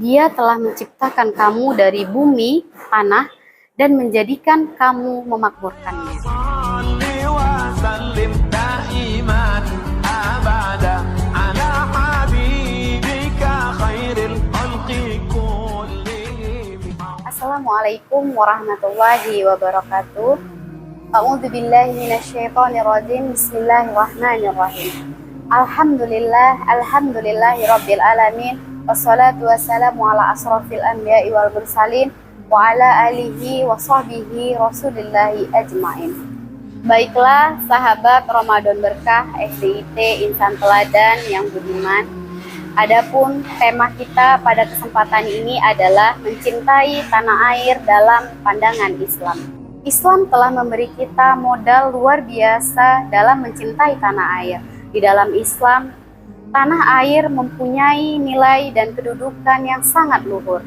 Dia telah menciptakan kamu dari bumi, tanah, dan menjadikan kamu memakmurkannya. Assalamualaikum warahmatullahi wabarakatuh. A'udzubillahi minasyaitonirrajim. Bismillahirrahmanirrahim. Alhamdulillahi rabbil alamin. Wassalatu wassalamu ala asrafil anbiya'i wal mursalin wa ala alihi wa sahbihi rasulillahi ajmain. Baiklah sahabat Ramadan Berkah SDIT Insan Teladan yang budiman. Adapun tema kita pada kesempatan ini adalah mencintai tanah air dalam pandangan Islam. Islam telah memberi kita modal luar biasa dalam mencintai tanah air. Di dalam Islam, tanah air mempunyai nilai dan kedudukan yang sangat luhur.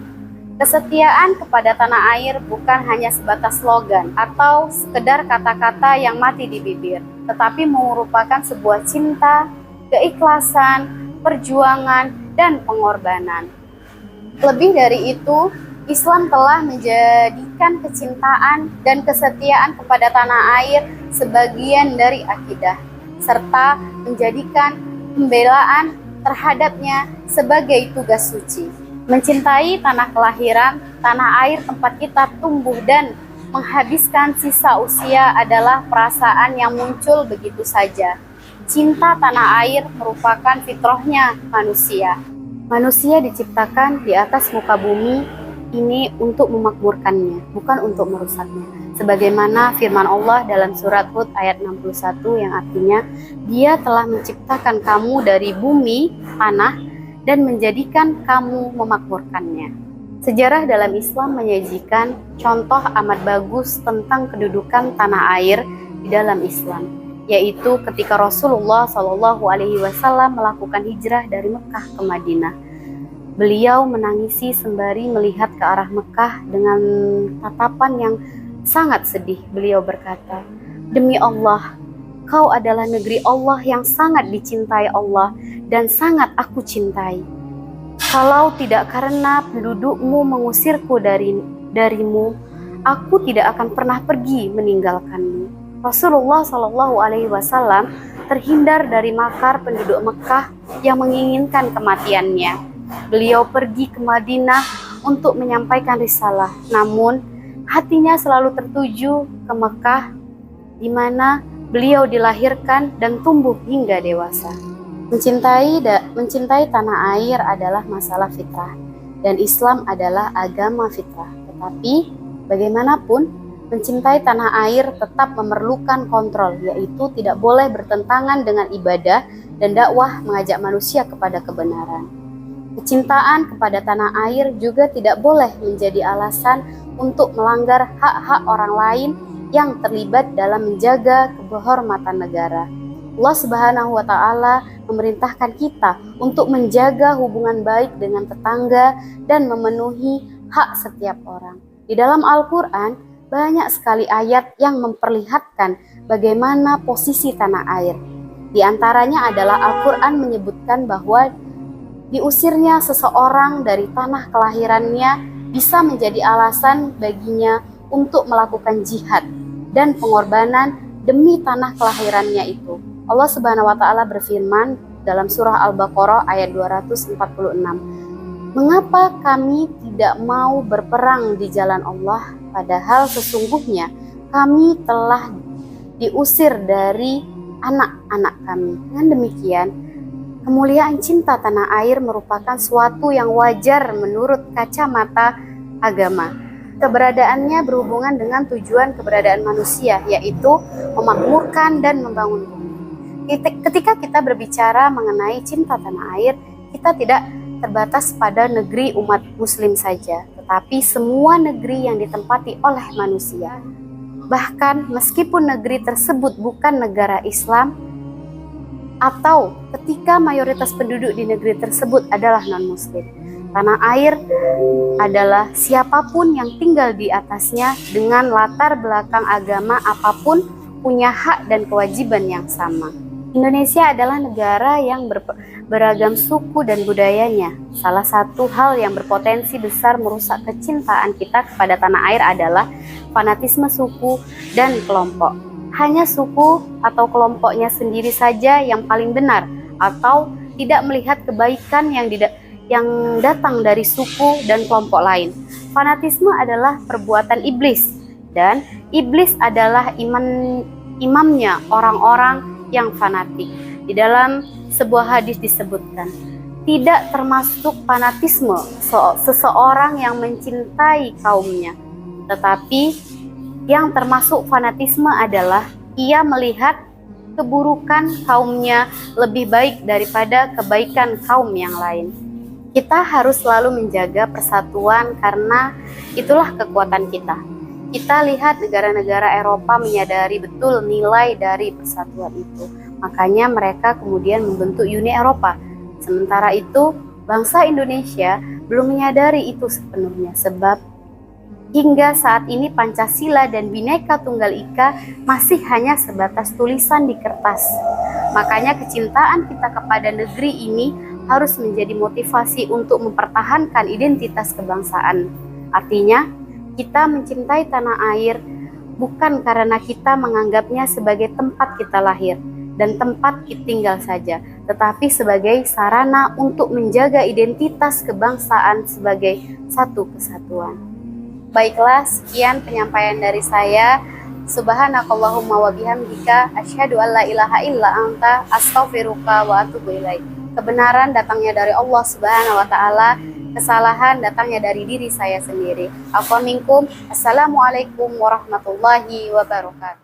Kesetiaan kepada tanah air bukan hanya sebatas slogan atau sekedar kata-kata yang mati di bibir, tetapi merupakan sebuah cinta, keikhlasan, perjuangan, dan pengorbanan. Lebih dari itu, Islam telah menjadikan kecintaan dan kesetiaan kepada tanah air sebagian dari akidah, serta menjadikan pembelaan terhadapnya sebagai tugas suci. Mencintai tanah kelahiran, tanah air tempat kita tumbuh dan menghabiskan sisa usia adalah perasaan yang muncul begitu saja. Cinta tanah air merupakan fitrahnya manusia. Manusia diciptakan di atas muka bumi ini untuk memakmurkannya, bukan untuk merusaknya. Sebagaimana firman Allah dalam surat Hud ayat 61 yang artinya, Dia telah menciptakan kamu dari bumi, tanah, dan menjadikan kamu memakmurkannya. Sejarah dalam Islam menyajikan contoh amat bagus tentang kedudukan tanah air di dalam Islam, yaitu ketika Rasulullah SAW melakukan hijrah dari Mekah ke Madinah. Beliau menangisi sembari melihat ke arah Mekah dengan tatapan yang sangat sedih. Beliau berkata, "Demi Allah, kau adalah negeri Allah yang sangat dicintai Allah dan sangat aku cintai. Kalau tidak karena pendudukmu mengusirku darimu, aku tidak akan pernah pergi meninggalkanmu." Rasulullah SAW terhindar dari makar penduduk Mekah yang menginginkan kematiannya. Beliau pergi ke Madinah untuk menyampaikan risalah, namun hatinya selalu tertuju ke Mekah, di mana beliau dilahirkan dan tumbuh hingga dewasa. Mencintai tanah air adalah masalah fitrah, dan Islam adalah agama fitrah. Tetapi bagaimanapun, mencintai tanah air tetap memerlukan kontrol, yaitu tidak boleh bertentangan dengan ibadah dan dakwah mengajak manusia kepada kebenaran. Kecintaan kepada tanah air juga tidak boleh menjadi alasan untuk melanggar hak-hak orang lain yang terlibat dalam menjaga kehormatan negara. Allah Subhanahu wa Ta'ala memerintahkan kita untuk menjaga hubungan baik dengan tetangga dan memenuhi hak setiap orang. Di dalam Al-Quran, banyak sekali ayat yang memperlihatkan bagaimana posisi tanah air. Di antaranya adalah Al-Quran menyebutkan bahwa diusirnya seseorang dari tanah kelahirannya bisa menjadi alasan baginya untuk melakukan jihad dan pengorbanan demi tanah kelahirannya itu. Allah Subhanahu wa Ta'ala berfirman dalam surah Al-Baqarah ayat 246, "Mengapa kami tidak mau berperang di jalan Allah, padahal sesungguhnya kami telah diusir dari anak-anak kami." Dengan demikian, kemuliaan cinta tanah air merupakan suatu yang wajar menurut kacamata agama. Keberadaannya berhubungan dengan tujuan keberadaan manusia, yaitu memakmurkan dan membangun bumi. Ketika kita berbicara mengenai cinta tanah air, kita tidak terbatas pada negeri umat muslim saja, tetapi semua negeri yang ditempati oleh manusia. Bahkan meskipun negeri tersebut bukan negara Islam, atau ketika mayoritas penduduk di negeri tersebut adalah non-muslim, tanah air adalah siapapun yang tinggal di atasnya dengan latar belakang agama apapun punya hak dan kewajiban yang sama. Indonesia adalah negara yang beragam suku dan budayanya. Salah satu hal yang berpotensi besar merusak kecintaan kita kepada tanah air adalah fanatisme suku dan kelompok. Hanya suku atau kelompoknya sendiri saja yang paling benar, atau tidak melihat kebaikan yang datang dari suku dan kelompok lain. Fanatisme adalah perbuatan iblis, dan iblis adalah imamnya orang-orang yang fanatik. Di dalam sebuah hadis disebutkan, tidak termasuk fanatisme seseorang yang mencintai kaumnya, tetapi yang termasuk fanatisme adalah ia melihat keburukan kaumnya lebih baik daripada kebaikan kaum yang lain. Kita harus selalu menjaga persatuan karena itulah kekuatan kita. Kita lihat negara-negara Eropa menyadari betul nilai dari persatuan itu. Makanya mereka kemudian membentuk Uni Eropa. Sementara itu, bangsa Indonesia belum menyadari itu sepenuhnya, sebab hingga saat ini Pancasila dan Bhinneka Tunggal Ika masih hanya sebatas tulisan di kertas. Makanya kecintaan kita kepada negeri ini harus menjadi motivasi untuk mempertahankan identitas kebangsaan. Artinya, kita mencintai tanah air bukan karena kita menganggapnya sebagai tempat kita lahir dan tempat kita tinggal saja, tetapi sebagai sarana untuk menjaga identitas kebangsaan sebagai satu kesatuan. Baiklah, sekian penyampaian dari saya. Subhanakallahumma wa bihamdika asyhadu an la ilaha illa anta astaghfiruka wa atubu ilaik. Kebenaran datangnya dari Allah Subhanahu wa taala, kesalahan datangnya dari diri saya sendiri. Afwan minkum. Assalamualaikum warahmatullahi wabarakatuh.